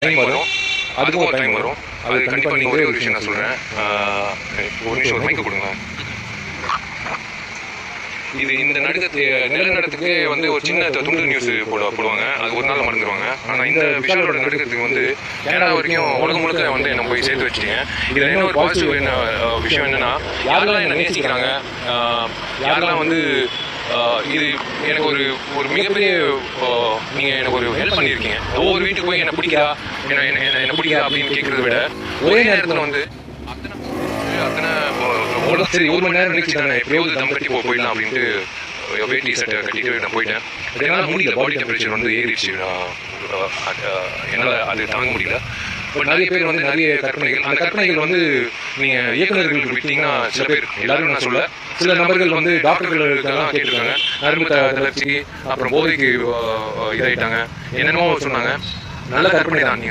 Time வரும், அதுக்கும் ஒரு டைம் வரும். அது கண்டிப்பாக நீங்கள் ஒரே ஒரு விஷயம் நான் சொல்கிறேன். ஒரு நிமிஷம் ஒரு மைக்கு கொடுங்க. இது இந்த நிலநடுக்கத்துக்கு வந்து ஒரு சின்ன துண்டு நியூஸ் போடுவாங்க. அது ஒரு நாள் மறந்துடுவாங்க. ஆனால் இந்த விஷாலோட நடுக்கத்துக்கு வந்து கனடா வரைக்கும் உலகம் முழுக்க வந்து என்ன போய் சேர்த்து வச்சுட்டீங்க. இதில் என்ன ஒரு பாசிட்டிவ் விஷயம் என்னென்னா, யாரெல்லாம் என்னை நேசிக்கிறாங்க, யாரெல்லாம் வந்து இது எனக்கு ஒரு ஒரு மிகப்பெரிய நீங்கள் எனக்கு ஒரு ஹெல்ப் பண்ணியிருக்கீங்க. ஒவ்வொரு வீட்டுக்கு போய் என்னை பிடிக்கிறா என்ன பிடிக்கிறா அப்படின்னு கேட்குறத விட ஒரே நேரத்தில் வந்து அத்தனை சரி 1 மணி நேரம் நினைச்சு தானே எப்படியாவது தம் கட்டி போயிடலாம் அப்படின்ட்டு வேட்டி சட்டை கட்டிட்டு நான் போயிட்டேன். என்னால் முடியல, பாடி டெம்பரேச்சர் வந்து ஏறிடுச்சு. என்னால் அது தாங்க முடியல. பட் நிறைய பேர் வந்து நிறைய கற்பனைகள், அந்த கற்பனைகள் வந்து நீங்கள் இயக்குநர்களுக்கு விட்டீங்கன்னா சில பேர், எல்லாரும் நான் சொல்ல, சில நபர்கள் வந்து டாக்டர்களுக்கெல்லாம் கேட்டிருக்காங்க, நரம்பு தளர்ச்சி அப்புறம் போதைக்கு இதாகிட்டாங்க, என்னென்னமோ சொன்னாங்க. நல்ல கற்பனை தான்.